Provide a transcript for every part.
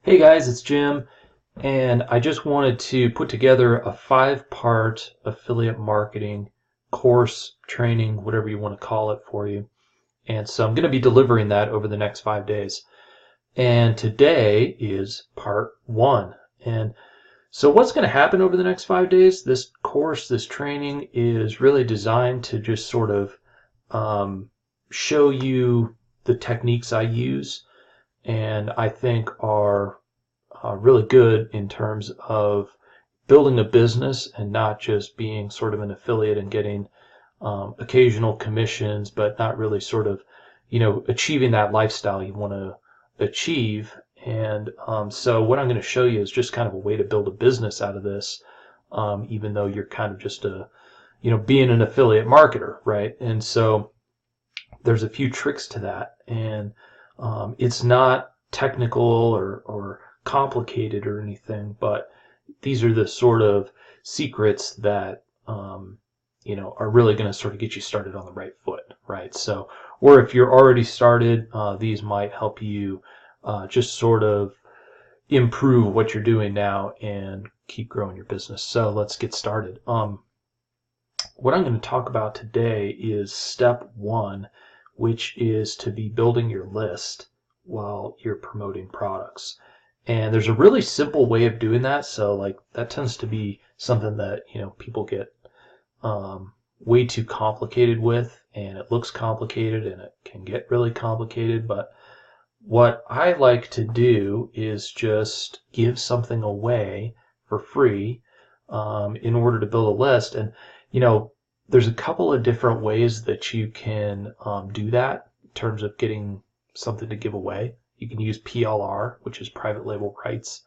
Hey guys, it's Jim, and I just wanted to put together a 5-part affiliate marketing course, training, whatever you want to call it for you. And so I'm going to be delivering that over the next 5 days. And today is part 1. And so what's going to happen over the next 5 days? This course, this training is really designed to just sort of show you the techniques I use and I think are really good in terms of building a business and not just being sort of an affiliate and getting occasional commissions, but not really sort of, achieving that lifestyle you want to achieve. And so what I'm going to show you is just kind of a way to build a business out of this, even though you're kind of just being an affiliate marketer, right? And so there's a few tricks to that, and it's not technical or complicated or anything, but these are the sort of secrets that are really going to sort of get you started on the right foot, right? So, or if you're already started, these might help you just sort of improve what you're doing now and keep growing your business. So let's get started. What I'm going to talk about today is step 1, which is to be building your list while you're promoting products. And there's a really simple way of doing that. So like that tends to be something that, people get way too complicated with, and it looks complicated and it can get really complicated. But what I like to do is just give something away for free in order to build a list. And, there's a couple of different ways that you can do that in terms of getting something to give away. You can use PLR, which is private label rights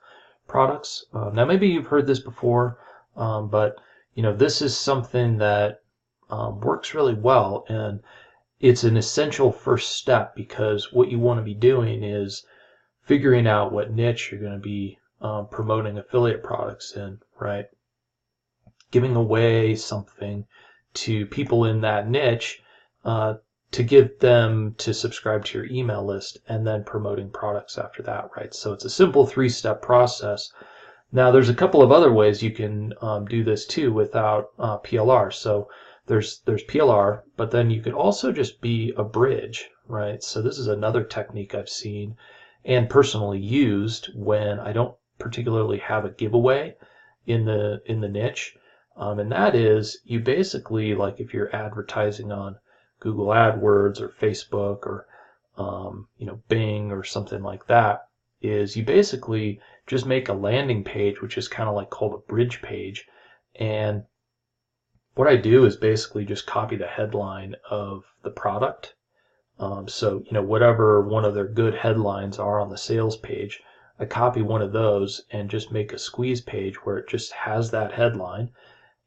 products. Now, maybe you've heard this before, but this is something that works really well, and it's an essential first step because what you want to be doing is figuring out what niche you're going to be promoting affiliate products in, right? Giving away something to people in that niche to get them to subscribe to your email list, and then promoting products after that, right? So it's a simple 3-step process. Now, there's a couple of other ways you can do this too without PLR. So there's PLR, but then you could also just be a bridge, right? So this is another technique I've seen and personally used when I don't particularly have a giveaway in the niche. And that is, you basically, like if you're advertising on Google AdWords or Facebook or Bing or something like that, is you basically just make a landing page, which is kind of like called a bridge page. And what I do is basically just copy the headline of the product. So whatever one of their good headlines are on the sales page, I copy one of those and just make a squeeze page where it just has that headline.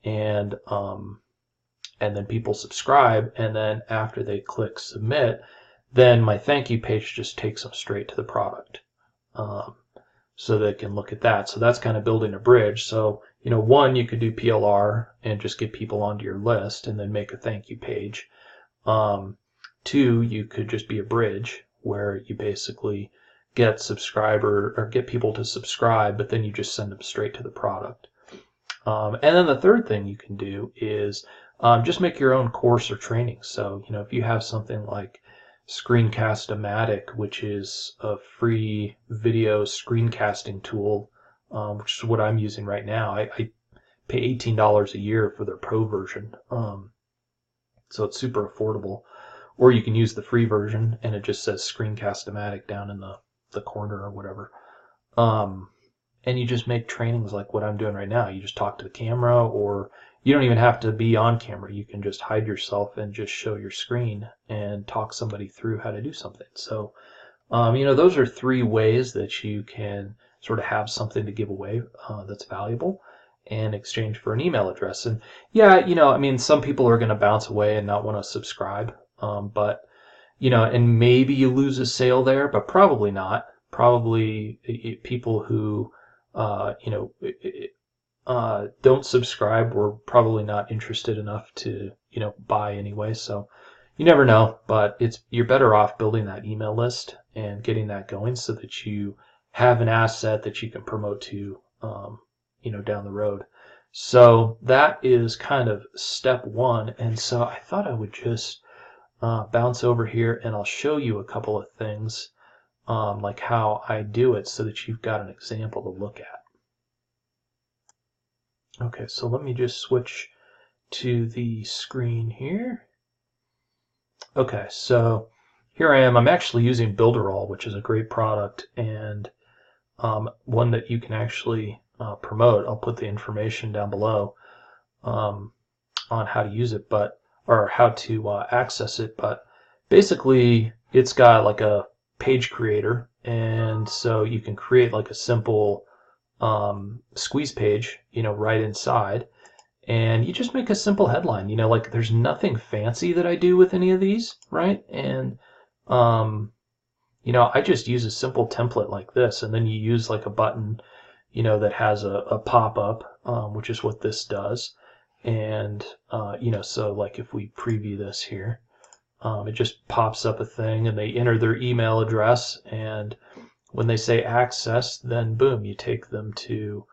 And then people subscribe, and then after they click submit, then my thank you page just takes them straight to the product, so they can look at that. So that's kind of building a bridge. So one, you could do PLR and just get people onto your list and then make a thank you page. 2, you could just be a bridge where you basically get get people to subscribe, but then you just send them straight to the product. And then the third thing you can do is just make your own course or training. So, if you have something like Screencast-O-Matic, which is a free video screencasting tool, which is what I'm using right now. I pay $18 a year for their pro version, so it's super affordable. Or you can use the free version, and it just says Screencast-O-Matic down in the corner or whatever. And you just make trainings like what I'm doing right now. You just talk to the camera, or you don't even have to be on camera. You can just hide yourself and just show your screen and talk somebody through how to do something. So, those are 3 ways that you can sort of have something to give away that's valuable in exchange for an email address. And yeah, some people are going to bounce away and not want to subscribe, but and maybe you lose a sale there, but probably not. Probably people who don't subscribe were probably not interested enough to buy anyway. So you never know, but you're better off building that email list and getting that going so that you have an asset that you can promote to, down the road. So that is kind of step one. And so I thought I would just bounce over here and I'll show you a couple of things, like how I do it, so that you've got an example to look at. Okay, so let me just switch to the screen here. Okay, so here I am. I'm actually using Builderall, which is a great product and one that you can actually promote. I'll put the information down below on how to use it, or how to access it. But basically, it's got like a page creator, and so you can create like a simple squeeze page, right inside. And you just make a simple headline, like there's nothing fancy that I do with any of these, right? And, I just use a simple template like this, and then you use like a button, that has a pop-up, which is what this does. And, so like if we preview this here, it just pops up a thing and they enter their email address. And when they say access, then boom, you take them to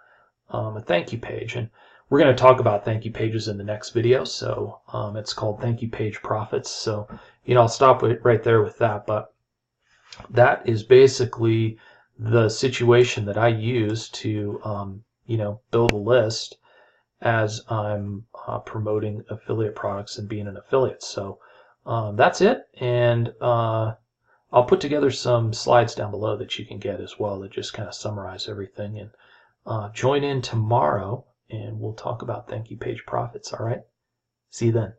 a thank you page. And we're going to talk about thank you pages in the next video. So it's called Thank You Page Profits. So, I'll stop right there with that. But that is basically the situation that I use to, build a list as I'm promoting affiliate products and being an affiliate. So that's it. And I'll put together some slides down below that you can get as well that just kind of summarize everything. And join in tomorrow and we'll talk about thank you page profits. All right. See you then.